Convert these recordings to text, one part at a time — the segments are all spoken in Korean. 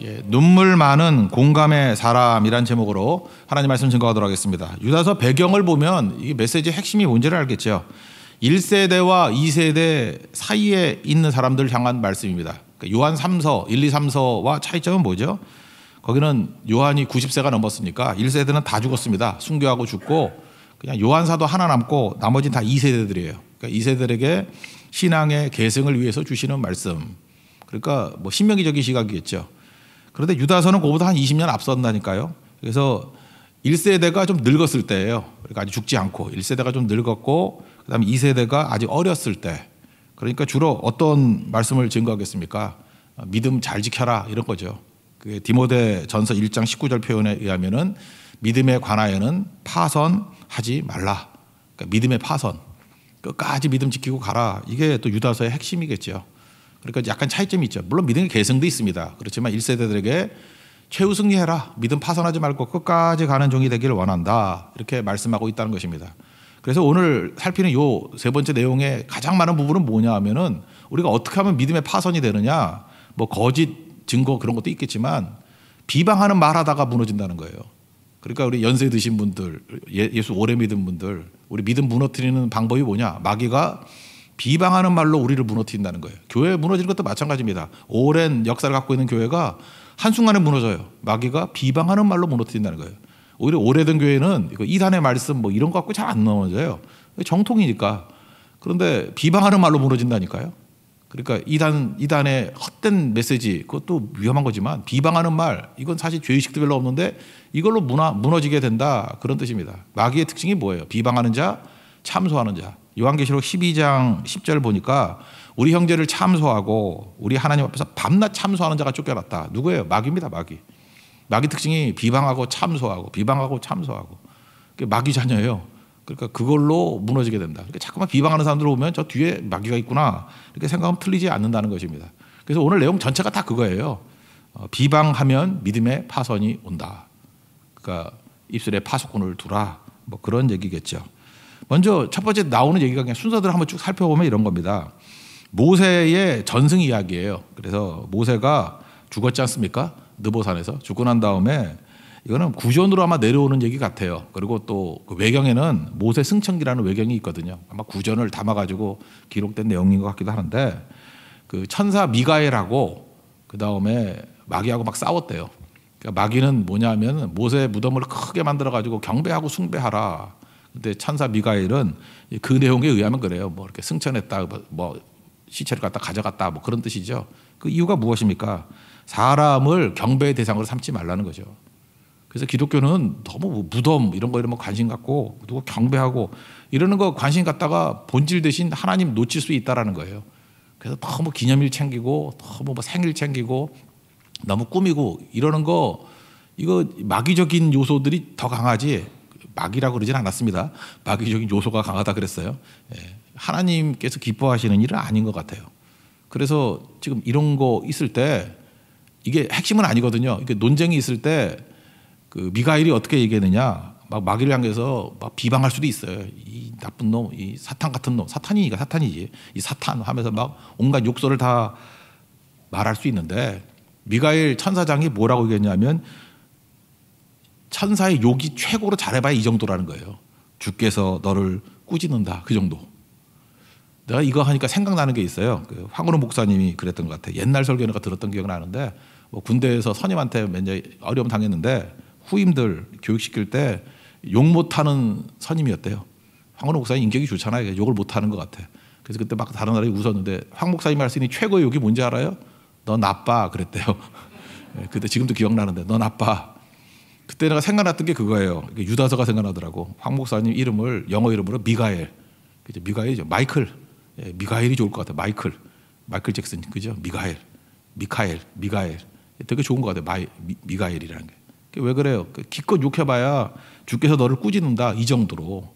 예, 눈물 많은 공감의 사람이란 제목으로 하나님 말씀 증거하도록 하겠습니다. 유다서 배경을 보면 이 메시지의 핵심이 뭔지를 알겠죠. 1세대와 2세대 사이에 있는 사람들 향한 말씀입니다. 그러니까 요한 3서, 1, 2, 3서와 차이점은 뭐죠? 거기는 요한이 90세가 넘었으니까 1세대는 다 죽었습니다. 순교하고 죽고 그냥 요한사도 하나 남고 나머지는 다 2세대들이에요. 그러니까 2세대들에게 신앙의 계승을 위해서 주시는 말씀. 그러니까 뭐 신명기적인 시각이겠죠. 그런데 유다서는 그보다 한 20년 앞선다니까요. 그래서 1세대가 좀 늙었을 때예요. 그러니까 아직 죽지 않고 1세대가 좀 늙었고 그다음에 2세대가 아직 어렸을 때. 그러니까 주로 어떤 말씀을 증거하겠습니까? 믿음 잘 지켜라 이런 거죠. 그게 디모데 전서 1장 19절 표현에 의하면은 믿음에 관하여는 파선하지 말라. 그러니까 믿음의 파선. 끝까지 믿음 지키고 가라. 이게 또 유다서의 핵심이겠죠. 그러니까 약간 차이점이 있죠. 물론 믿음의 계승도 있습니다. 그렇지만 1세대들에게 최우승리해라. 믿음 파선하지 말고 끝까지 가는 종이 되기를 원한다. 이렇게 말씀하고 있다는 것입니다. 그래서 오늘 살피는 요 세 번째 내용의 가장 많은 부분은 뭐냐 하면은 우리가 어떻게 하면 믿음의 파선이 되느냐. 뭐 거짓 증거 그런 것도 있겠지만 비방하는 말하다가 무너진다는 거예요. 그러니까 우리 연세 드신 분들, 예수 오래 믿은 분들, 우리 믿음 무너뜨리는 방법이 뭐냐? 마귀가 비방하는 말로 우리를 무너뜨린다는 거예요. 교회 무너지는 것도 마찬가지입니다. 오랜 역사를 갖고 있는 교회가 한순간에 무너져요. 마귀가 비방하는 말로 무너뜨린다는 거예요. 오히려 오래된 교회는 이단의 말씀 뭐 이런 거 갖고 잘 안 무너져요. 정통이니까. 그런데 비방하는 말로 무너진다니까요. 그러니까 이단의 헛된 메시지 그것도 위험한 거지만 비방하는 말 이건 사실 죄의식도 별로 없는데 이걸로 무너지게 된다 그런 뜻입니다. 마귀의 특징이 뭐예요? 비방하는 자, 참소하는 자. 요한계시록 12장 10절 보니까 우리 형제를 참소하고 우리 하나님 앞에서 밤낮 참소하는 자가 쫓겨났다. 누구예요? 마귀입니다. 마귀. 마귀 특징이 비방하고 참소하고 비방하고 참소하고 마귀 자녀예요. 그러니까 그걸로 무너지게 된다. 그러니까 자꾸만 비방하는 사람들 보면 저 뒤에 마귀가 있구나 이렇게 생각하면 틀리지 않는다는 것입니다. 그래서 오늘 내용 전체가 다 그거예요. 비방하면 믿음의 파선이 온다. 그러니까 입술에 파수꾼을 두라. 뭐 그런 얘기겠죠. 먼저 첫 번째 나오는 얘기가 그냥 순서대로 한번 쭉 살펴보면 이런 겁니다. 모세의 전승 이야기예요. 그래서 모세가 죽었지 않습니까? 느보산에서 죽고 난 다음에 이거는 구전으로 아마 내려오는 얘기 같아요. 그리고 또 그 외경에는 모세 승천기라는 외경이 있거든요. 아마 구전을 담아가지고 기록된 내용인 것 같기도 하는데 그 천사 미가엘하고 그 다음에 마귀하고 막 싸웠대요. 그러니까 마귀는 뭐냐면 모세 무덤을 크게 만들어가지고 경배하고 숭배하라. 근데 천사 미가엘은 그 내용에 의하면 그래요. 뭐 이렇게 승천했다, 뭐 시체를 갖다 가져갔다, 뭐 그런 뜻이죠. 그 이유가 무엇입니까? 사람을 경배의 대상으로 삼지 말라는 거죠. 그래서 기독교는 너무 무덤 이런 거 이런 거 관심 갖고 누구 경배하고 이러는 거 관심 갖다가 본질 대신 하나님 놓칠 수 있다라는 거예요. 그래서 너무 기념일 챙기고 너무 뭐 생일 챙기고 너무 꾸미고 이러는 거 이거 마귀적인 요소들이 더 강하지. 마귀라고 그러진 않았습니다. 마귀적인 요소가 강하다 그랬어요. 하나님께서 기뻐하시는 일은 아닌 것 같아요. 그래서 지금 이런 거 있을 때 이게 핵심은 아니거든요. 이게 논쟁이 있을 때 그 미가엘이 어떻게 얘기했느냐, 막 마귀를 향해서 막 비방할 수도 있어요. 이 나쁜 놈, 이 사탄 같은 놈, 사탄이니까 사탄이지. 이 사탄 하면서 막 온갖 욕설을 다 말할 수 있는데 미가엘 천사장이 뭐라고 얘기했냐면 천사의 욕이 최고로 잘해봐야 이 정도라는 거예요. 주께서 너를 꾸짖는다. 그 정도. 내가 이거 하니까 생각나는 게 있어요. 그 황은호 목사님이 그랬던 것 같아요. 옛날 설교 내가 들었던 기억이 나는데 뭐 군대에서 선임한테 맨날 어려움 당했는데 후임들 교육시킬 때 욕 못하는 선임이었대요. 황은호 목사님 인격이 좋잖아요. 욕을 못하는 것 같아. 그래서 그때 막 다른 사람이 웃었는데 황 목사님이 할 수 있는 최고의 욕이 뭔지 알아요? 너 나빠 그랬대요. 그때 지금도 기억나는데 너 나빠. 그때 내가 생각났던 게 그거예요. 유다서가 생각나더라고. 황 목사님 이름을 영어 이름으로 미가엘. 그죠? 미가엘이죠. 마이클. 미가엘이 좋을 것 같아요. 마이클 잭슨. 그죠? 미카엘. 되게 좋은 것 같아요. 미가엘이라는 게. 왜 그래요? 기껏 욕해봐야 주께서 너를 꾸짖는다. 이 정도로.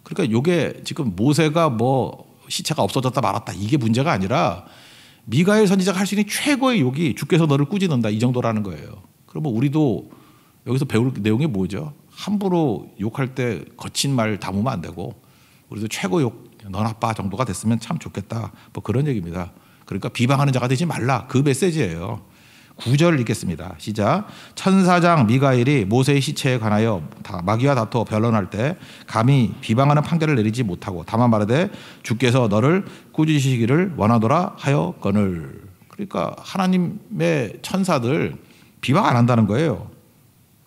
그러니까 이게 지금 모세가 뭐 시체가 없어졌다 말았다. 이게 문제가 아니라 미가엘 선지자가 할 수 있는 최고의 욕이 주께서 너를 꾸짖는다. 이 정도라는 거예요. 그러면 우리도 여기서 배울 내용이 뭐죠? 함부로 욕할 때 거친 말 담으면 안 되고 우리도 최고 욕, 넌 아빠 정도가 됐으면 참 좋겠다. 뭐 그런 얘기입니다. 그러니까 비방하는 자가 되지 말라. 그 메시지예요. 9절 읽겠습니다. 시작. 천사장 미가엘이 모세의 시체에 관하여 마귀와 다투어 변론할 때 감히 비방하는 판결을 내리지 못하고 다만 말하되 주께서 너를 꾸짖으시기를 원하노라 하여거늘. 그러니까 하나님의 천사들 비방 안 한다는 거예요.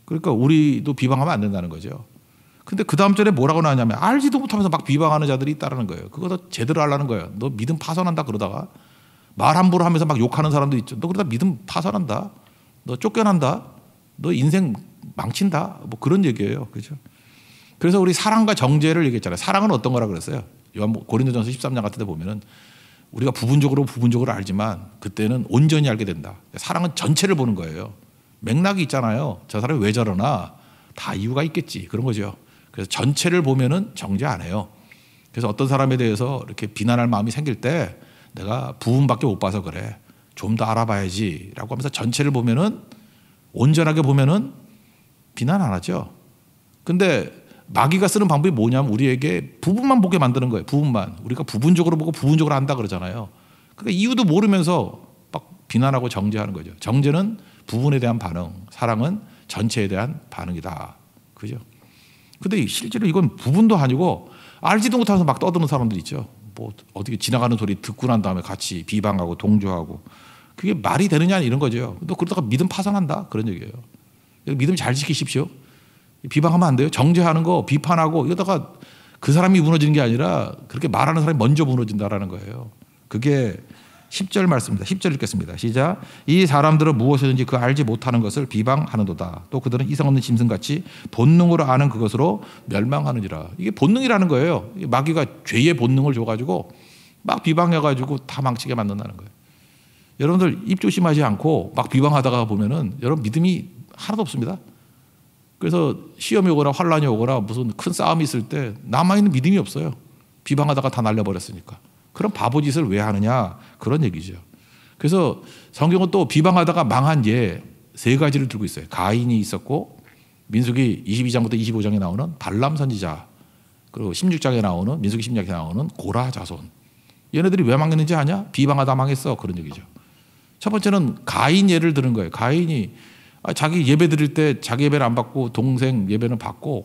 그러니까 우리도 비방하면 안 된다는 거죠. 근데 그 다음 절에 뭐라고 나왔냐면 알지도 못하면서 막 비방하는 자들이 있다는 거예요. 그거 제대로 하려는 거예요. 너 믿음 파손한다 그러다가 말 함부로 하면서 막 욕하는 사람도 있죠. 너 그러다 믿음 파산한다. 너 쫓겨난다. 너 인생 망친다. 뭐 그런 얘기예요. 그렇죠? 그래서 우리 사랑과 정죄를 얘기했잖아요. 사랑은 어떤 거라 그랬어요. 고린도전서 13장 같은 데 보면은 우리가 부분적으로 알지만 그때는 온전히 알게 된다. 사랑은 전체를 보는 거예요. 맥락이 있잖아요. 저 사람이 왜 저러나 다 이유가 있겠지. 그런 거죠. 그래서 전체를 보면은 정죄 안 해요. 그래서 어떤 사람에 대해서 이렇게 비난할 마음이 생길 때 내가 부분밖에 못 봐서 그래. 좀 더 알아봐야지. 라고 하면서 전체를 보면은 온전하게 보면은 비난 안 하죠. 근데 마귀가 쓰는 방법이 뭐냐면 우리에게 부분만 보게 만드는 거예요. 부분만. 우리가 부분적으로 보고 부분적으로 한다 그러잖아요. 그러니까 이유도 모르면서 막 비난하고 정죄하는 거죠. 정죄는 부분에 대한 반응, 사랑은 전체에 대한 반응이다. 그죠? 근데 실제로 이건 부분도 아니고 알지도 못하면서 막 떠드는 사람들 있죠. 뭐 어떻게 지나가는 소리 듣고 난 다음에 같이 비방하고 동조하고 그게 말이 되느냐 이런 거죠. 또 그러다가 믿음 파산한다 그런 얘기예요. 믿음 잘 지키십시오. 비방하면 안 돼요. 정죄하는 거 비판하고 이러다가 그 사람이 무너지는 게 아니라 그렇게 말하는 사람이 먼저 무너진다라는 거예요. 그게 10절 말씀입니다. 10절 읽겠습니다. 시작. 이 사람들은 무엇이든지 그 알지 못하는 것을 비방하는도다. 또 그들은 이성 없는 짐승같이 본능으로 아는 그것으로 멸망하느니라. 이게 본능이라는 거예요. 마귀가 죄의 본능을 줘가지고 막 비방해가지고 다 망치게 만든다는 거예요. 여러분들 입 조심하지 않고 막 비방하다가 보면은 여러분 믿음이 하나도 없습니다. 그래서 시험이 오거나 환란이 오거나 무슨 큰 싸움이 있을 때 남아있는 믿음이 없어요. 비방하다가 다 날려버렸으니까. 그런 바보 짓을 왜 하느냐 그런 얘기죠. 그래서 성경은 또 비방하다가 망한 예 세 가지를 들고 있어요. 가인이 있었고 민수기 22장부터 25장에 나오는 발람 선지자 그리고 16장에 나오는 민수기 16장에 나오는 고라 자손. 얘네들이 왜 망했는지 아냐? 비방하다 망했어 그런 얘기죠. 첫 번째는 가인 예를 들은 거예요. 가인이 자기 예배 드릴 때 자기 예배를 안 받고 동생 예배는 받고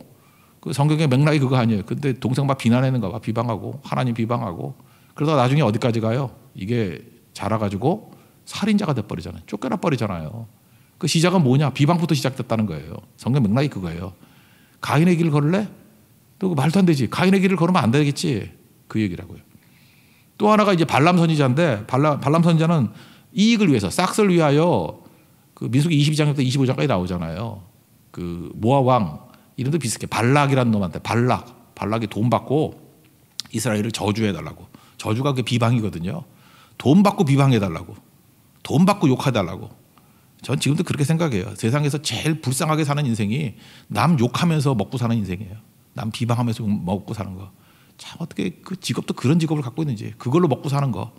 그 성경의 맥락이 그거 아니에요. 근데 동생 막 비난하는가 봐. 비방하고 하나님 비방하고 그러다 나중에 어디까지 가요? 이게 자라가지고 살인자가 돼버리잖아요. 쫓겨나 버리잖아요. 그 시작은 뭐냐? 비방부터 시작됐다는 거예요. 성경 맥락이 그거예요. 가인의 길을 걸을래? 또 말도 안 되지. 가인의 길을 걸으면 안 되겠지. 그 얘기라고요. 또 하나가 이제 발람 선지자인데 발람 선지자는 이익을 위해서 싹스를 위하여 그 민수기 22장부터 25장까지 나오잖아요. 그 모압 왕 이름도 비슷해. 발락이라는 놈한테 발락이 돈 받고 이스라엘을 저주해달라고. 저주가 그게 비방이거든요. 돈 받고 비방해달라고. 돈 받고 욕해달라고. 전 지금도 그렇게 생각해요. 세상에서 제일 불쌍하게 사는 인생이 남 욕하면서 먹고 사는 인생이에요. 남 비방하면서 먹고 사는 거. 참 어떻게 그 직업도 그런 직업을 갖고 있는지. 그걸로 먹고 사는 거.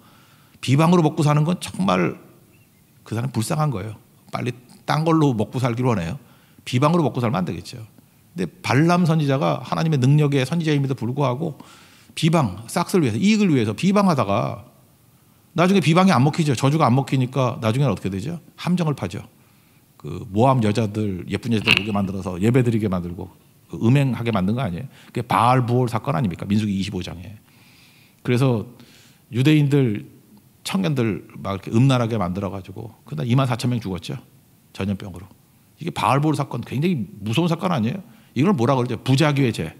비방으로 먹고 사는 건 정말 그 사람 불쌍한 거예요. 빨리 딴 걸로 먹고 살기를 원해요. 비방으로 먹고 살면 안 되겠죠. 근데 발람 선지자가 하나님의 능력의 선지자임에도 불구하고 비방, 싹스를 위해서, 이익을 위해서 비방하다가 나중에 비방이 안 먹히죠. 저주가 안 먹히니까 나중에는 어떻게 되죠? 함정을 파죠. 그 모함 여자들, 예쁜 여자들 오게 만들어서 예배드리게 만들고 그 음행하게 만든 거 아니에요? 그게 바알부올 사건 아닙니까? 민수기 25장에. 그래서 유대인들 청년들 막 이렇게 음란하게 만들어가지고 그날 24,000명 죽었죠. 전염병으로. 이게 바알부올 사건 굉장히 무서운 사건 아니에요? 이걸 뭐라 그러죠? 부자기의 죄.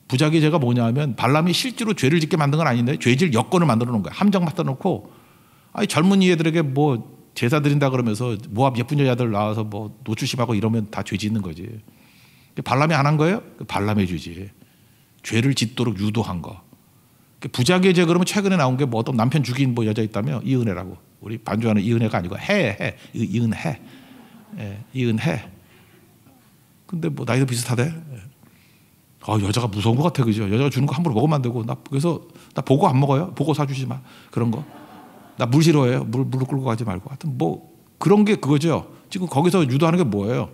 부자기의 죄가 뭐냐면 발람이 실제로 죄를 짓게 만든 건 아닌데 죄질 여건을 만들어 놓은 거예요. 함정 맞다 놓고 아니 젊은이 애들에게 뭐 제사 드린다 그러면서 모압 예쁜 여자들 나와서 뭐 노출심하고 이러면 다 죄 짓는 거지. 발람이 안 한 거예요? 발람의 죄지. 죄를 짓도록 유도한 거. 부자기의 죄 그러면 최근에 나온 게 뭐 어떤 남편 죽인 뭐 여자 있다며 이은혜라고. 우리 반주하는 이은혜가 아니고 이은혜. 예, 이은혜. 근데 뭐 나이도 비슷하대. 여자가 무서운 것 같아, 그죠? 여자가 주는 거 함부로 먹으면 안 되고. 그래서 나 보고 안 먹어요. 보고 사주지 마. 그런 거. 나 물 싫어해요. 물로 끌고 가지 말고. 하여튼 뭐 그런 게 그거죠. 지금 거기서 유도하는 게 뭐예요?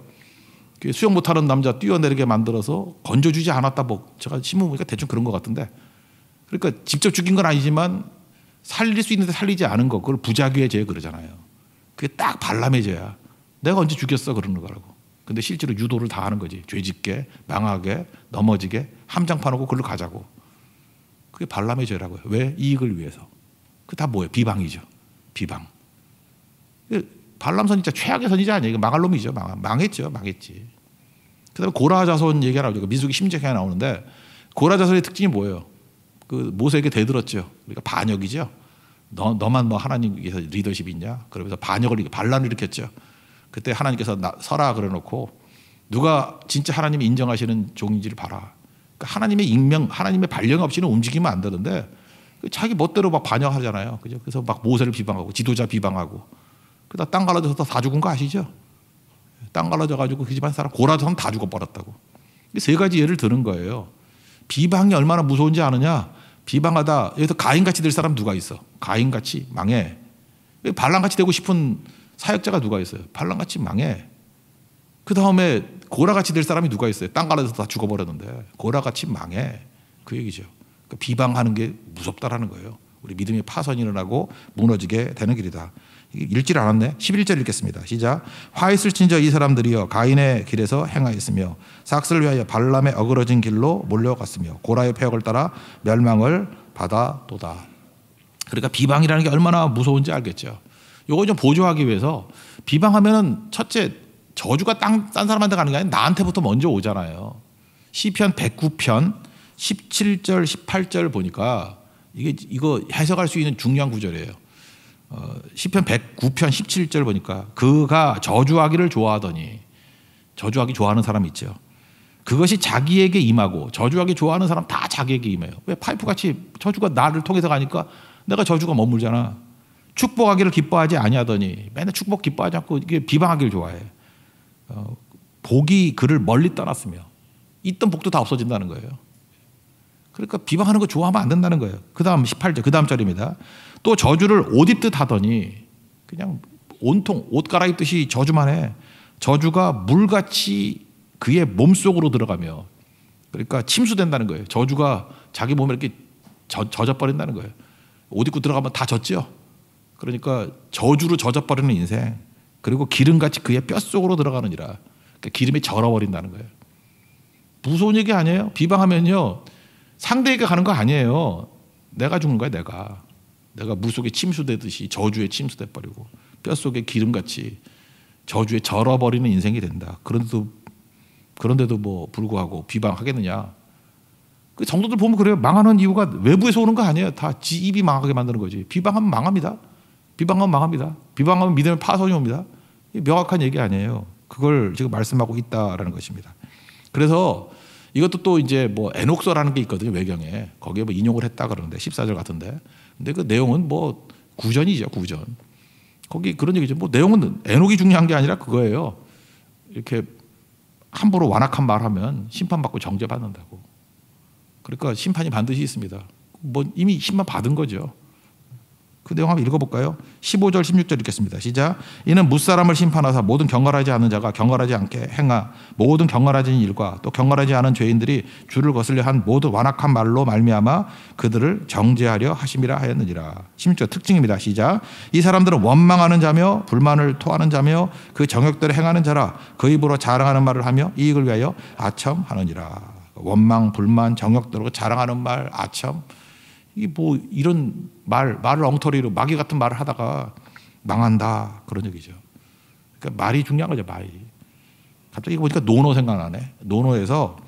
수영 못하는 남자 뛰어내리게 만들어서 건져주지 않았다. 뭐 제가 신문 보니까 대충 그런 것 같은데. 그러니까 직접 죽인 건 아니지만 살릴 수 있는데 살리지 않은 거. 그걸 부자기의 죄 그러잖아요. 그게 딱 발람의 죄야. 내가 언제 죽였어 그러는 거라고. 근데 실제로 유도를 다 하는 거지. 죄짓게, 망하게, 넘어지게, 함장 파놓고 글로 가자고. 그게 발람의 죄라고요. 왜? 이익을 위해서. 그 다 뭐예요? 비방이죠. 비방. 발람 선지자 최악의 선지자 아니에요. 이거 망할 놈이죠. 망했죠. 망했지. 그다음에 고라 자손 얘기가 나오죠. 민수기 16장에 나오는데 고라 자손의 특징이 뭐예요? 그 모세에게 대들었죠. 그러니까 반역이죠. 너만 뭐 하나님께서 리더십이 있냐? 그러면서 반란을 일으켰죠. 그때 하나님께서 서라 그래놓고 누가 진짜 하나님이 인정하시는 종인지를 봐라. 그러니까 하나님의 익명, 하나님의 발령 없이는 움직이면 안 되는데 자기 멋대로 막 반역하잖아요. 그죠? 그래서 막 모세를 비방하고 지도자 비방하고 그러다 땅 갈라져서 다 죽은 거 아시죠? 땅 갈라져가지고 그 집안 사람 고라선 다 죽어버렸다고. 세 가지 예를 드는 거예요. 비방이 얼마나 무서운지 아느냐? 비방하다 여기서 가인같이 될 사람 누가 있어? 가인같이 망해. 발람같이 되고 싶은 사역자가 누가 있어요? 발람같이 망해. 그 다음에 고라같이 될 사람이 누가 있어요? 땅 갈라져서 다 죽어버렸는데 고라같이 망해. 그 얘기죠. 그러니까 비방하는 게 무섭다라는 거예요. 우리 믿음의 파선이 일어나고 무너지게 되는 길이다. 읽질 않았네. 11절 읽겠습니다. 시작. 화 있을 진저 이 사람들이여 가인의 길에서 행하였으며 삭슬 위하여 발람의 어그러진 길로 몰려갔으며 고라의 폐역을 따라 멸망을 받아도다. 그러니까 비방이라는 게 얼마나 무서운지 알겠죠. 이거 좀 보조하기 위해서 비방하면은 첫째 저주가 딴 사람한테 가는 게 아니라 나한테부터 먼저 오잖아요. 시편 109편 17절 18절 보니까 이거 해석할 수 있는 중요한 구절이에요. 시편 109편 17절 보니까 그가 저주하기를 좋아하더니 저주하기 좋아하는 사람이 있죠. 그것이 자기에게 임하고 저주하기 좋아하는 사람 다 자기에게 임해요. 왜 파이프같이 저주가 나를 통해서 가니까 내가 저주가 머물잖아. 축복하기를 기뻐하지 아니하더니 맨날 축복 기뻐하지 않고 이게 비방하기를 좋아해. 복이 그를 멀리 떠났으며 있던 복도 다 없어진다는 거예요. 그러니까 비방하는 거 좋아하면 안 된다는 거예요. 그 다음 18절 그 다음 절입니다. 또 저주를 옷 입듯 하더니 그냥 온통 옷 갈아입듯이 저주만 해. 저주가 물같이 그의 몸속으로 들어가며 그러니까 침수된다는 거예요. 저주가 자기 몸에 이렇게 젖어버린다는 거예요. 옷 입고 들어가면 다 젖죠. 그러니까 저주로 젖어버리는 인생 그리고 기름같이 그의 뼛속으로 들어가느니라. 그러니까 기름이 절어버린다는 거예요. 무서운 얘기 아니에요? 비방하면요. 상대에게 가는 거 아니에요. 내가 죽는 거야. 내가 물속에 침수되듯이 저주에 침수돼 버리고 뼛속에 기름같이 저주에 절어버리는 인생이 된다. 그런데도 뭐 불구하고 비방하겠느냐. 그 정도들 보면 그래요. 망하는 이유가 외부에서 오는 거 아니에요. 다 지 입이 망하게 만드는 거지. 비방하면 망합니다. 비방하면 망합니다. 비방하면 믿음의 파손이 옵니다. 명확한 얘기 아니에요. 그걸 지금 말씀하고 있다라는 것입니다. 그래서 이것도 또 이제 뭐 에녹서라는 게 있거든요. 외경에. 거기에 뭐 인용을 했다 그러는데 14절 같은데. 근데 그 내용은 뭐 구전이죠. 구전. 거기 그런 얘기죠. 뭐 내용은 에녹이 중요한 게 아니라 그거예요. 이렇게 함부로 완악한 말하면 심판받고 정죄받는다고. 그러니까 심판이 반드시 있습니다. 뭐 이미 심판 받은 거죠. 그 내용 한번 읽어볼까요? 15절 16절 읽겠습니다. 시작. 이는 무사람을 심판하사 모든 경건하지 않은 자가 경건하지 않게 행하 모든 경건하지 않은 일과 또 경건하지 않은 죄인들이 주를 거슬려 한 모든 완악한 말로 말미암아 그들을 정죄하려 하심이라 하였느니라. 16절 특징입니다. 시작. 이 사람들은 원망하는 자며 불만을 토하는 자며 그 정욕대로 행하는 자라 그 입으로 자랑하는 말을 하며 이익을 위하여 아첨하느니라. 원망, 불만, 정욕대로 자랑하는 말, 아첨. 이 뭐 이런 말을 엉터리로 마귀 같은 말을 하다가 망한다 그런 얘기죠. 그러니까 말이 중요한 거죠. 말이. 갑자기 보니까 노노 생각나네. 노노에서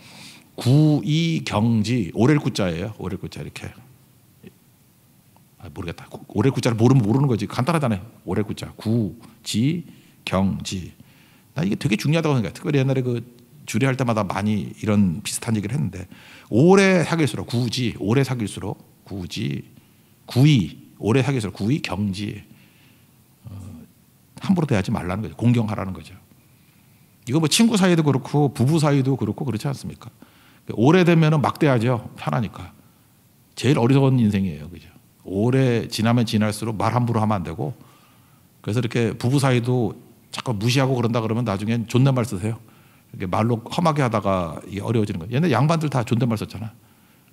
구이경지 오렐 구자예요. 오렐 구자 이렇게. 모르겠다. 오렐 구자를 모르면 모르는 거지. 간단하다네. 오렐 구자 구지 경지. 나 이게 되게 중요하다고 생각해. 특별히 옛날에 그 주례할 때마다 많이 이런 비슷한 얘기를 했는데 오래 사귈수록 구지 오래 사귈수록 구지, 구이, 오래 사귀어서 구이, 경지. 함부로 대하지 말라는 거죠. 공경하라는 거죠. 이거 뭐 친구 사이도 그렇고 부부 사이도 그렇고 그렇지 않습니까? 오래되면 막 대하죠. 편하니까. 제일 어리석은 인생이에요. 그죠? 오래 지나면 지날수록 말 함부로 하면 안 되고 그래서 이렇게 부부 사이도 자꾸 무시하고 그런다 그러면 나중엔 존댓말 쓰세요. 이렇게 말로 험하게 하다가 이게 어려워지는 거예요. 옛날 양반들 다 존댓말 썼잖아.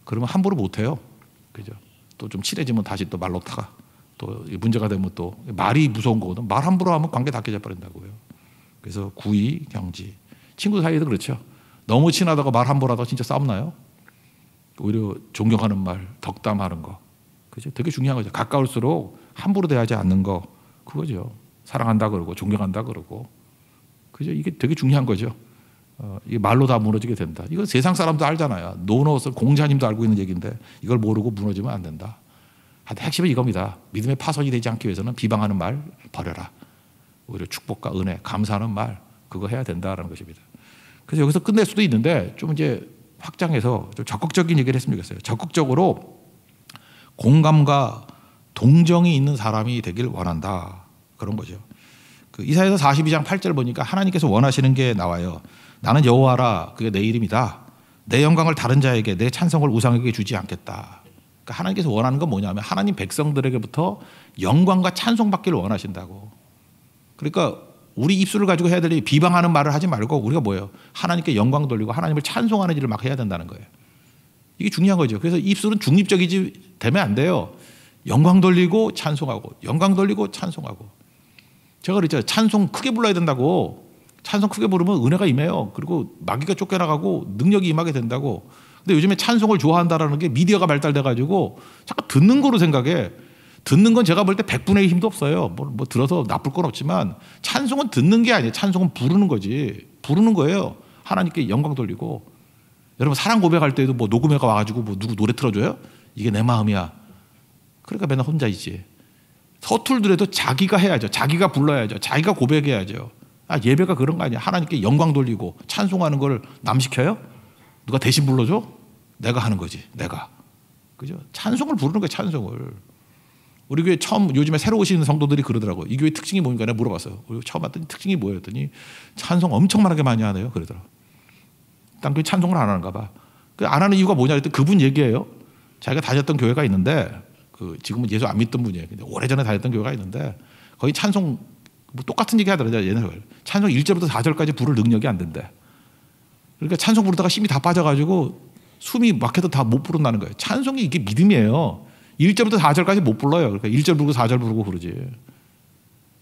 그러면 함부로 못 해요. 그죠? 또 좀 친해지면 다시 또 말로 타가 또 문제가 되면 또 말이 무서운 거거든. 말 함부로 하면 관계 다 깨져버린다고요. 그래서 구의, 경지. 친구 사이에도 그렇죠. 너무 친하다고 말 함부로 하다가 진짜 싸움 나요. 오히려 존경하는 말, 덕담하는 거. 그죠? 되게 중요한 거죠. 가까울수록 함부로 대하지 않는 거. 그거죠. 사랑한다 그러고 존경한다 그러고. 그죠? 이게 되게 중요한 거죠. 이게 말로 다 무너지게 된다. 이건 세상 사람도 알잖아요. 노노스 공자님도 알고 있는 얘기인데 이걸 모르고 무너지면 안 된다. 핵심은 이겁니다. 믿음의 파손이 되지 않기 위해서는 비방하는 말 버려라. 오히려 축복과 은혜, 감사하는 말 그거 해야 된다라는 것입니다. 그래서 여기서 끝낼 수도 있는데 좀 이제 확장해서 좀 적극적인 얘기를 했으면 좋겠어요. 적극적으로 공감과 동정이 있는 사람이 되길 원한다. 그런 거죠. 그 이사야서 42장 8절 보니까 하나님께서 원하시는 게 나와요. 나는 여호와라 그게 내 이름이다. 내 영광을 다른 자에게 내 찬송을 우상에게 주지 않겠다. 그러니까 하나님께서 원하는 건 뭐냐면 하나님 백성들에게부터 영광과 찬송받기를 원하신다고. 그러니까 우리 입술을 가지고 해야 될 일이 비방하는 말을 하지 말고 우리가 뭐예요? 하나님께 영광 돌리고 하나님을 찬송하는 일을 막 해야 된다는 거예요. 이게 중요한 거죠. 그래서 입술은 중립적이지 되면 안 돼요. 영광 돌리고 찬송하고 영광 돌리고 찬송하고. 제가 그랬죠. 찬송 크게 불러야 된다고. 찬송 크게 부르면 은혜가 임해요. 그리고 마귀가 쫓겨나가고 능력이 임하게 된다고. 근데 요즘에 찬송을 좋아한다라는 게 미디어가 발달돼 가지고 자꾸 듣는 거로 생각해. 듣는 건 제가 볼 때 100분의 1 힘도 없어요. 뭐 들어서 나쁠 건 없지만 찬송은 듣는 게 아니에요. 찬송은 부르는 거지. 부르는 거예요. 하나님께 영광 돌리고. 여러분 사랑 고백할 때도 뭐 녹음해가 와가지고 뭐 누구 노래 틀어줘요? 이게 내 마음이야. 그러니까 맨날 혼자이지. 서툴더라도 자기가 해야죠. 자기가 불러야죠. 자기가 고백해야죠. 예배가 그런 거 아니야. 하나님께 영광 돌리고 찬송하는 걸 남 시켜요? 누가 대신 불러줘? 내가 하는 거지. 내가. 그죠? 찬송을 부르는 거야. 찬송을. 우리 교회 처음 요즘에 새로 오시는 성도들이 그러더라고요. 이 교회 특징이 뭔가 내가 물어봤어요. 우리 처음 왔더니 특징이 뭐예요? 했더니 찬송 엄청나게 많이 하네요. 그러더라고요. 딴 교회 찬송을 안 하는가 봐. 안 하는 이유가 뭐냐 했더니 그분 얘기예요. 자기가 다녔던 교회가 있는데 지금은 예수 안 믿던 분이에요. 근데 오래전에 다녔던 교회가 있는데 거기 찬송 뭐 똑같은 얘기 하더라고요. 옛날에. 찬송 1절부터 4절까지 부를 능력이 안 된대. 그러니까 찬송 부르다가 힘이 다 빠져가지고 숨이 막혀도 다 못 부른다는 거예요. 찬송이 이게 믿음이에요. 1절부터 4절까지 못 불러요. 그러니까 1절 부르고 4절 부르고 그러지.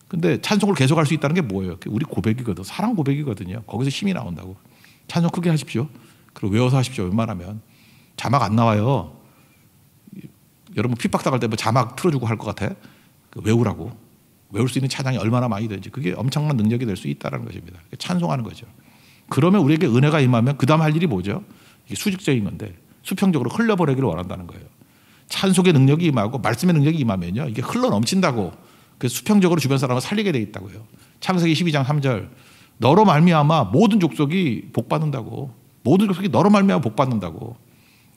근데 찬송을 계속할 수 있다는 게 뭐예요? 우리 고백이거든. 사랑 고백이거든요. 거기서 힘이 나온다고. 찬송 크게 하십시오. 그리고 외워서 하십시오. 웬만하면. 자막 안 나와요. 여러분 핍박당할 때 뭐 자막 틀어주고 할 것 같아? 외우라고. 외울 수 있는 찬양이 얼마나 많이 되는지 그게 엄청난 능력이 될 수 있다는 것입니다. 찬송하는 거죠. 그러면 우리에게 은혜가 임하면 그 다음 할 일이 뭐죠? 이게 수직적인 건데 수평적으로 흘려보내기를 원한다는 거예요. 찬송의 능력이 임하고 말씀의 능력이 임하면요. 이게 흘러 넘친다고. 그래서 수평적으로 주변 사람을 살리게 돼 있다고요. 창세기 12장 3절 너로 말미암아 모든 족속이 복받는다고. 모든 족속이 너로 말미암아 복받는다고.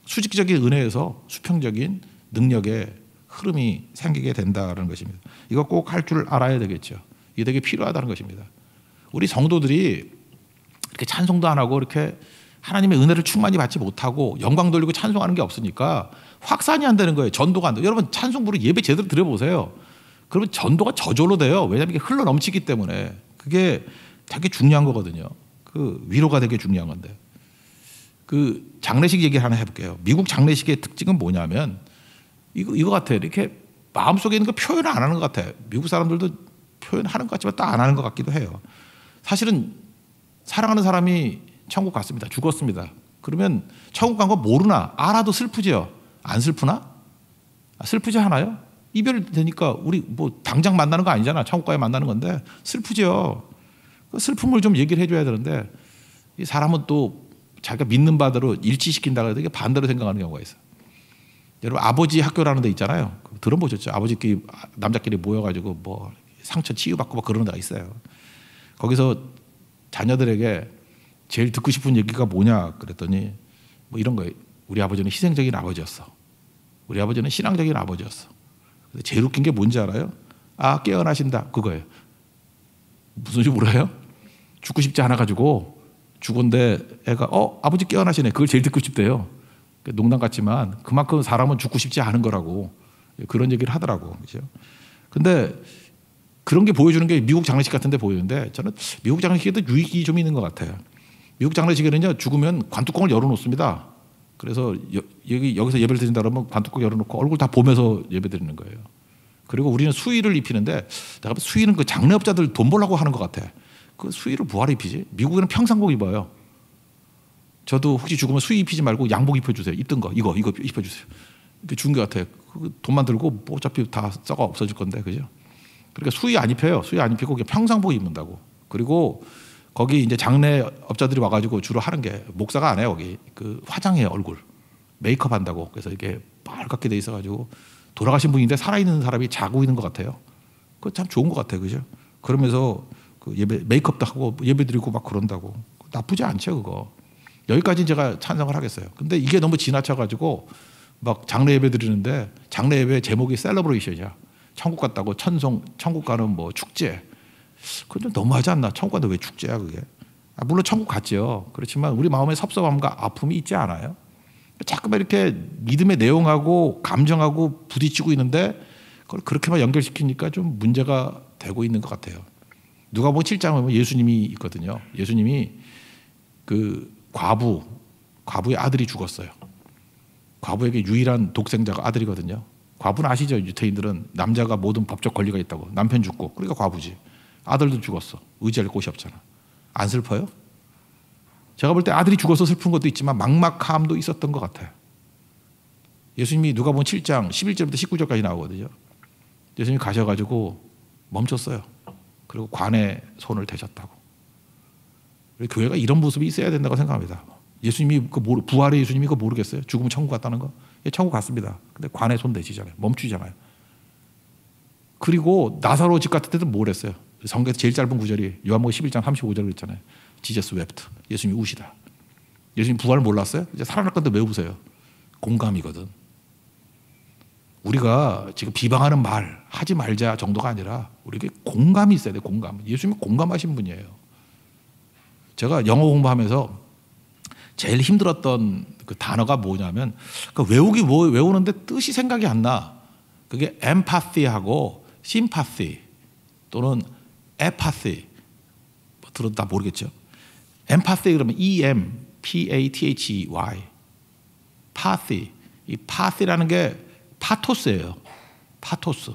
수직적인 은혜에서 수평적인 능력의 흐름이 생기게 된다는 것입니다. 이거 꼭 할 줄 알아야 되겠죠. 이게 되게 필요하다는 것입니다. 우리 성도들이 이렇게 찬송도 안 하고 이렇게 하나님의 은혜를 충만히 받지 못하고 영광 돌리고 찬송하는 게 없으니까 확산이 안 되는 거예요. 전도가 안 돼요. 여러분 찬송 부르 예배 제대로 드려보세요. 그러면 전도가 저절로 돼요. 왜냐하면 이게 흘러 넘치기 때문에. 그게 되게 중요한 거거든요. 그 위로가 되게 중요한 건데. 그 장례식 얘기 하나 해볼게요. 미국 장례식의 특징은 뭐냐면 이거 같아요. 이렇게 마음속에 있는 거 표현을 안 하는 것 같아요. 미국 사람들도 표현하는 것 같지만 또 안 하는 것 같기도 해요. 사실은 사랑하는 사람이 천국 갔습니다. 죽었습니다. 그러면 천국 간 거 모르나? 알아도 슬프죠. 안 슬프나? 슬프지 않아요? 이별되니까 우리 뭐 당장 만나는 거 아니잖아. 천국 가야 만나는 건데 슬프죠. 그 슬픔을 좀 얘기를 해줘야 되는데 이 사람은 또 자기가 믿는 바대로 일치시킨다고 해도 이게 반대로 생각하는 경우가 있어요. 여러분 아버지 학교라는 데 있잖아요. 들어보셨죠? 아버지끼리 남자끼리 모여가지고 뭐 상처 치유받고 막 그러는 데가 있어요. 거기서 자녀들에게 제일 듣고 싶은 얘기가 뭐냐 그랬더니 뭐 이런 거예요. 우리 아버지는 희생적인 아버지였어. 우리 아버지는 신앙적인 아버지였어. 근데 제일 웃긴 게 뭔지 알아요? 깨어나신다. 그거예요. 무슨 소리 몰라요? 죽고 싶지 않아가지고 죽은데 애가 아버지 깨어나시네. 그걸 제일 듣고 싶대요. 농담 같지만 그만큼 사람은 죽고 싶지 않은 거라고 그런 얘기를 하더라고. 그죠? 근데 그런 게 보여주는 게 미국 장례식 같은 데 보이는데 저는 미국 장례식에도 유익이 좀 있는 것 같아요. 미국 장례식에는요, 죽으면 관뚜껑을 열어놓습니다. 그래서 여기서 예배를 드린다 그러면 관뚜껑 열어놓고 얼굴 다 보면서 예배 드리는 거예요. 그리고 우리는 수의를 입히는데 내가 수의는 그 장례업자들 돈 벌려고 하는 것 같아. 그 수의를 뭐하러 입히지? 미국에는 평상복 입어요. 저도 혹시 죽으면 수의 입히지 말고 양복 입혀주세요. 입던 거 이거 입혀주세요. 이렇게 준 것 같아요. 그 돈만 들고 뭐 어차피 다 썩어 없어질 건데 그죠? 그러니까 수의 안 입혀요. 수의 안 입히고 평상복 입는다고. 그리고 거기 이제 장례업자들이 와가지고 주로 하는 게 목사가 안 해요. 거기 그 화장해요 얼굴 메이크업 한다고. 그래서 이게 빨갛게 돼 있어가지고 돌아가신 분인데 살아있는 사람이 자고 있는 것 같아요. 그거 참 좋은 것 같아요, 그죠? 그러면서 그 예배 메이크업도 하고 예배 드리고 막 그런다고. 나쁘지 않죠, 그거. 여기까지 제가 찬성을 하겠어요. 근데 이게 너무 지나쳐가지고 막 장례 예배 드리는데 장례 예배 제목이 셀러브레이션이야. 천국 갔다고 천국 가는 뭐 축제. 그건 좀 너무하지 않나? 천국 가는데 왜 축제야 그게? 물론 천국 갔죠. 그렇지만 우리 마음에 섭섭함과 아픔이 있지 않아요? 자꾸만 이렇게 믿음의 내용하고 감정하고 부딪히고 있는데 그걸 그렇게만 연결시키니까 좀 문제가 되고 있는 것 같아요. 누가복음 7장에 보면 예수님이 있거든요. 예수님이 그 과부의 아들이 죽었어요. 과부에게 유일한 독생자가 아들이거든요. 과부는 아시죠? 유태인들은 남자가 모든 법적 권리가 있다고. 남편 죽고 그러니까 과부지. 아들도 죽었어. 의지할 곳이 없잖아. 안 슬퍼요? 제가 볼 때 아들이 죽어서 슬픈 것도 있지만 막막함도 있었던 것 같아요. 예수님이 누가복음 7장 11절부터 19절까지 나오거든요. 예수님이 가셔가지고 멈췄어요. 그리고 관에 손을 대셨다고. 교회가 이런 모습이 있어야 된다고 생각합니다. 예수님이 부활의 예수님이 그거 모르겠어요? 죽으면 천국 갔다는 거? 예, 천국 갔습니다. 근데 관에 손 대시잖아요. 멈추잖아요. 그리고 나사로 집 같은 때도 뭘 했어요? 성경에서 제일 짧은 구절이 요한복음 11장 35절 그랬잖아요. 지저스 웹트. 예수님이 우시다. 예수님 부활을 몰랐어요? 이제 살아날 건데 왜 우세요? 공감이거든. 우리가 지금 비방하는 말 하지 말자 정도가 아니라 우리에게 공감이 있어야 돼. 공감. 예수님이 공감하신 분이에요. 제가 영어 공부하면서 제일 힘들었던 그 단어가 뭐냐면 그 외우는데 뜻이 생각이 안 나. 그게 empathy하고 sympathy 또는 apathy 뭐 들어도 다 모르겠죠. empathy 그러면 E-M-P-A-T-H-Y pathy. 이 pathy라는 게 파토스예요. 파토스.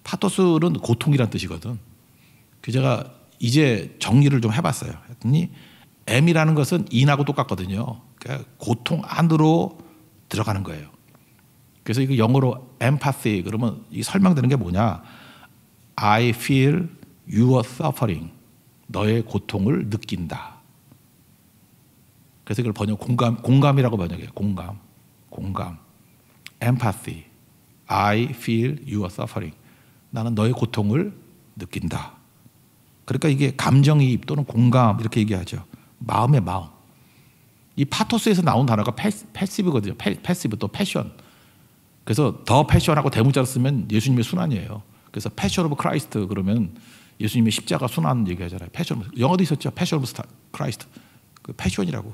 파토스는 고통이란 뜻이거든. 그 제가 이제 정리를 좀 해봤어요. 했더니 M이라는 것은 인하고 똑같거든요. 그러니까 고통 안으로 들어가는 거예요. 그래서 이거 영어로 empathy 그러면 이 설명되는 게 뭐냐? I feel your suffering. 너의 고통을 느낀다. 그래서 이걸 공감이라고 번역해요. 공감. empathy. I feel your suffering. 나는 너의 고통을 느낀다. 그러니까 이게 감정이입 또는 공감 이렇게 얘기하죠. 마음의 마음. 이 파토스에서 나온 단어가 패시브거든요. 패시브 또 패션. 그래서 더 패션하고 대문자로 쓰면 예수님의 순환이에요. 그래서 패션 오브 크라이스트 그러면 예수님의 십자가 순환 얘기하잖아요. 패션. 영어도 있었죠. 패션 오브 크라이스트. 그 패션이라고.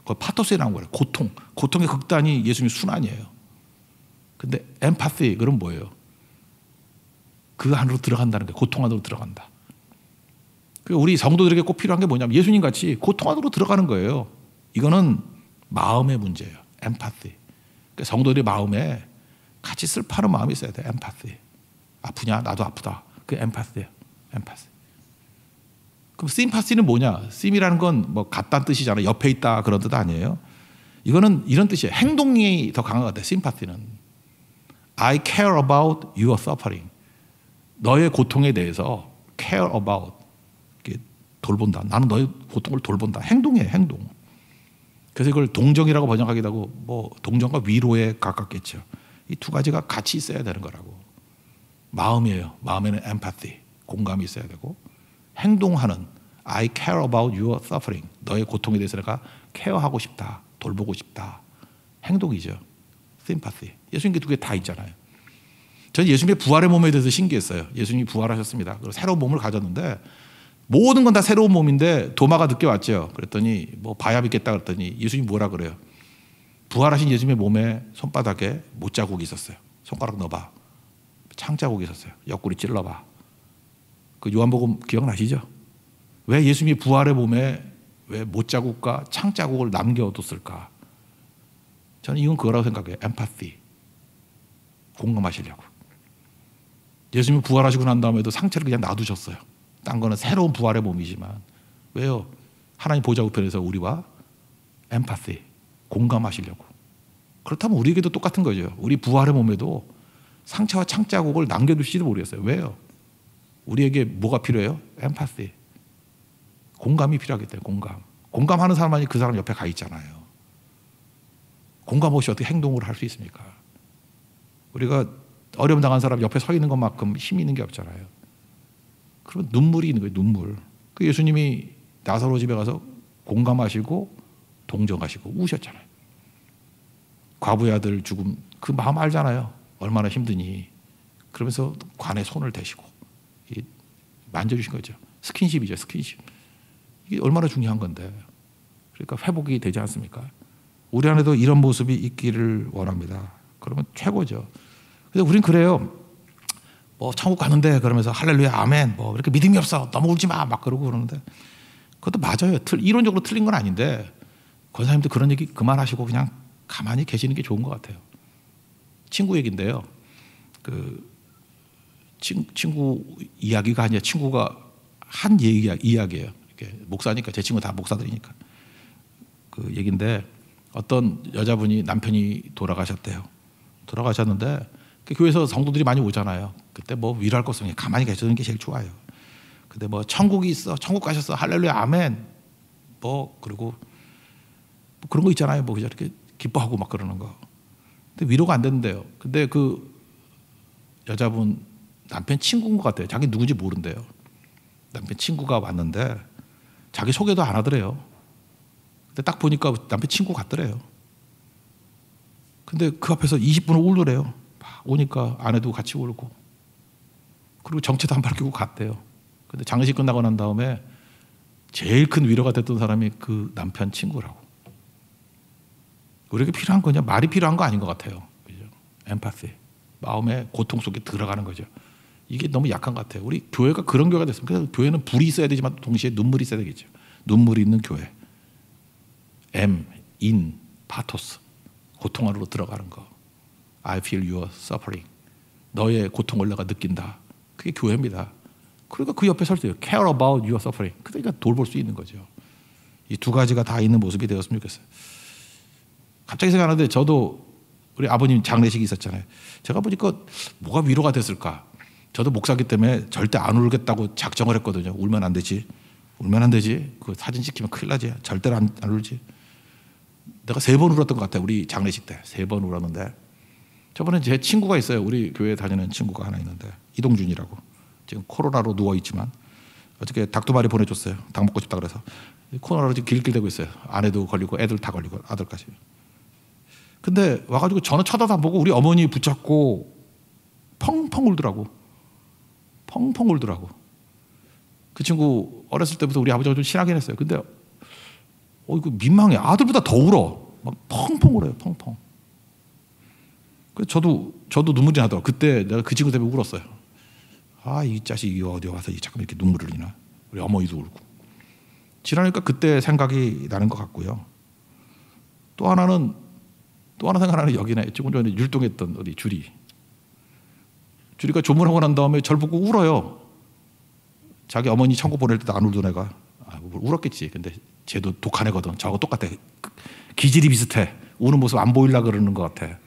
그 파토스에 나온 거예요. 고통의 극단이 예수님의 순환이에요. 근데 엠파시 그럼 뭐예요? 그 안으로 들어간다는 거예요. 고통 안으로 들어간다. 우리 성도들에게 꼭 필요한 게 뭐냐면 예수님 같이 고통 안으로 들어가는 거예요. 이거는 마음의 문제예요. 엠파시. 그러니까 성도들의 마음에 같이 슬퍼하는 마음이 있어야 돼. 엠파시. 아프냐? 나도 아프다. 그 엠파시예요. 엠파시. 그럼 심파시는 뭐냐? 심이라는 건 뭐 같다는 뜻이잖아요. 옆에 있다 그런 뜻 아니에요. 이거는 이런 뜻이에요. 행동이 더 강한 것 같아요. 심파시는. I care about your suffering. 너의 고통에 대해서 care about. 돌본다. 나는 너의 고통을 돌본다. 행동이에요. 행동. 그래서 이걸 동정이라고 번역하기도 하고 뭐 동정과 위로에 가깝겠죠. 이 두 가지가 같이 있어야 되는 거라고. 마음이에요. 마음에는 empathy, 공감이 있어야 되고 행동하는 I care about your suffering. 너의 고통에 대해서 내가 케어하고 싶다. 돌보고 싶다. 행동이죠. sympathy. 예수님 그 두 개 다 있잖아요. 저는 예수님의 부활의 몸에 대해서 신기했어요. 예수님이 부활하셨습니다. 그리고 새로운 몸을 가졌는데 모든 건 다 새로운 몸인데 도마가 늦게 왔죠. 그랬더니 뭐 봐야 믿겠다 그랬더니 예수님이 뭐라 그래요? 부활하신 예수님의 몸에 손바닥에 못자국이 있었어요. 손가락 넣어봐. 창자국이 있었어요. 옆구리 찔러봐. 그 요한복음 기억나시죠? 왜 예수님이 부활의 몸에 왜 못자국과 창자국을 남겨뒀을까? 저는 이건 그거라고 생각해요. 엠파시. 공감하시려고. 예수님이 부활하시고 난 다음에도 상처를 그냥 놔두셨어요. 딴 거는 새로운 부활의 몸이지만. 왜요? 하나님 보좌 우편에서 우리와 엠파시, 공감하시려고. 그렇다면 우리에게도 똑같은 거죠. 우리 부활의 몸에도 상처와 창자국을 남겨두실지도 모르겠어요. 왜요? 우리에게 뭐가 필요해요? 엠파시. 공감이 필요하기 때문에 공감. 공감하는 사람만이 그 사람 옆에 가 있잖아요. 공감 없이 어떻게 행동을 할 수 있습니까? 우리가 어려움 당한 사람 옆에 서 있는 것만큼 힘이 있는 게 없잖아요. 그러면 눈물이 있는 거예요. 눈물. 그 예수님이 나사로 집에 가서 공감하시고 동정하시고 우셨잖아요. 과부의 아들 죽음 그 마음 알잖아요. 얼마나 힘드니. 그러면서 관에 손을 대시고 만져주신 거죠. 스킨십이죠. 스킨십. 이게 얼마나 중요한 건데. 그러니까 회복이 되지 않습니까? 우리 안에도 이런 모습이 있기를 원합니다. 그러면 최고죠. 그래서 우린 그래요. 뭐 천국 가는데 그러면서 할렐루야 아멘 뭐 이렇게 믿음이 없어 너무 울지 마 막 그러고 그러는데 그것도 맞아요. 이론적으로 틀린 건 아닌데 권사님도 그런 얘기 그만하시고 그냥 가만히 계시는 게 좋은 것 같아요. 친구 얘기인데요. 그 친구 이야기가 아니라 친구가 한 이야기예요. 이렇게 목사니까 제 친구 다 목사들이니까 그 얘기인데 어떤 여자분이 남편이 돌아가셨대요. 돌아가셨는데 그 교회에서 성도들이 많이 오잖아요. 그때 뭐 위로할 것 없으면 가만히 계시는 게 제일 좋아요. 근데 뭐 천국이 있어, 천국 가셨어, 할렐루야 아멘. 뭐 그리고 뭐 그런 거 있잖아요. 뭐 이렇게 기뻐하고 막 그러는 거. 근데 위로가 안 된대요. 근데 그 여자분 남편 친구인 것 같아요. 자기 누군지 모른대요. 남편 친구가 왔는데 자기 소개도 안 하더래요. 근데 딱 보니까 남편 친구 같더래요. 근데 그 앞에서 20분을 울더래요. 오니까 아내도 같이 울고 그리고 정체도 안 밝히고 갔대요. 근데 장례식 끝나고 난 다음에 제일 큰 위로가 됐던 사람이 그 남편 친구라고. 우리에게 필요한 거냐? 말이 필요한 거 아닌 것 같아요. 그죠? 엠파시. 마음의 고통 속에 들어가는 거죠. 이게 너무 약한 것 같아요. 우리 교회가 그런 교회가 됐습니다. 그래서 교회는 불이 있어야 되지만 동시에 눈물이 있어야 되겠죠. 눈물이 있는 교회. 파토스. 고통 안으로 들어가는 거. I feel your suffering. 너의 고통을 내가 느낀다. 그게 교회입니다. 그러니까 그 옆에 설 수 있어요. Care about your suffering. 그러니까 돌볼 수 있는 거죠. 이 두 가지가 다 있는 모습이 되었으면 좋겠어요. 갑자기 생각하는데 저도 우리 아버님 장례식이 있었잖아요. 제가 보니까 뭐가 위로가 됐을까? 저도 목사기 때문에 절대 안 울겠다고 작정을 했거든요. 울면 안 되지. 울면 안 되지. 그 사진 찍히면 큰일 나지. 절대로 안 울지. 내가 3번 울었던 것 같아요. 우리 장례식 때 3번 울었는데 저번에 제 친구가 있어요. 우리 교회에 다니는 친구가 하나 있는데 이동준이라고. 지금 코로나로 누워있지만 어저께 닭 2마리 보내줬어요. 닭 먹고 싶다 그래서. 코로나로 지금 길길대고 있어요. 아내도 걸리고 애들 다 걸리고 아들까지. 근데 와가지고 저는 쳐다도 안 보고 우리 어머니 붙잡고 펑펑 울더라고. 펑펑 울더라고. 그 친구 어렸을 때부터 우리 아버지가 좀 친하긴 했어요. 근데 이거 민망해. 아들보다 더 울어. 막 펑펑 울어요. 펑펑. 그래서 저도 눈물이 나더라고. 그때 내가 그 친구 때문에 울었어요. 아, 이 자식이 어디 와서 잠깐 이렇게 눈물을 흘리나. 우리 어머니도 울고. 지나니까 그때 생각이 나는 것 같고요. 또 하나 생각나는 여기네. 조금 전에 율동했던 어디 주리가 조문하고 난 다음에 절 보고 울어요. 자기 어머니 천국 보낼 때도 안 울던 애가. 울었겠지. 근데 쟤도 독한 애거든. 저하고 똑같아. 기질이 비슷해. 우는 모습 안 보이려고 그러는 것 같아.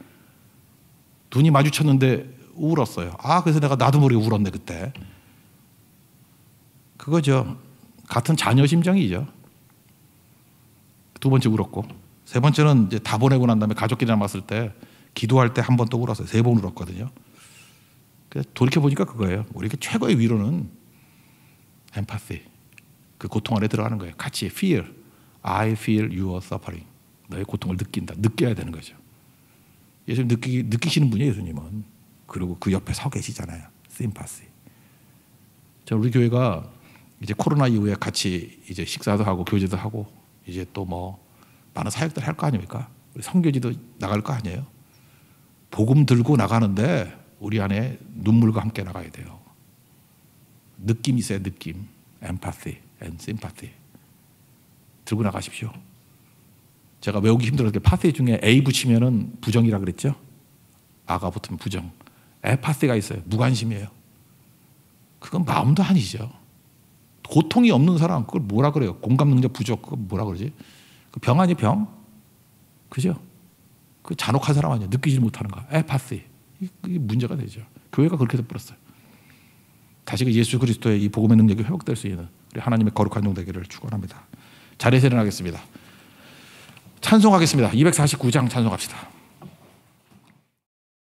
눈이 마주쳤는데 울었어요. 그래서 내가 나도 모르게 울었네 그때. 그거죠. 같은 자녀 심정이죠. 2번째 울었고 3번째는 이제 다 보내고 난 다음에 가족끼리 남았을 때 기도할 때 한 번 또 울었어요. 3번 울었거든요. 그래서 돌이켜보니까 그거예요. 우리에게 최고의 위로는 엠파시. 그 고통 안에 들어가는 거예요. 같이 feel. I feel your suffering. 너의 고통을 느낀다. 느껴야 되는 거죠. 예수님 느끼시는 분이에요. 예수님은. 그리고 그 옆에 서 계시잖아요. sympathy. 우리 교회가 이제 코로나 이후에 같이 이제 식사도 하고 교제도 하고 이제 또 뭐 많은 사역들 할 거 아닙니까? 우리 선교지도 나갈 거 아니에요? 복음 들고 나가는데 우리 안에 눈물과 함께 나가야 돼요. 느낌이 있어요. 느낌. empathy and sympathy. 들고 나가십시오. 제가 외우기 힘들었는데 파세 중에 A 붙이면은 부정이라 그랬죠? 아가 붙으면 부정. 에파시가 있어요. 무관심이에요. 그건 마음도 아니죠. 고통이 없는 사람 그걸 뭐라 그래요? 공감 능력 부족 그거 뭐라 그러지? 그 병 아니 병? 그죠? 그 잔혹한 사람 아니야. 느끼지 못하는 거. 에파시. 이게 문제가 되죠. 교회가 그렇게 돼버렸어요. 다시 그 예수 그리스도의 이 복음의 능력이 회복될 수 있는 우리 하나님의 거룩한 종 되기를 축원합니다. 자리에서 일어나겠습니다. 찬송하겠습니다. 249장 찬송합시다.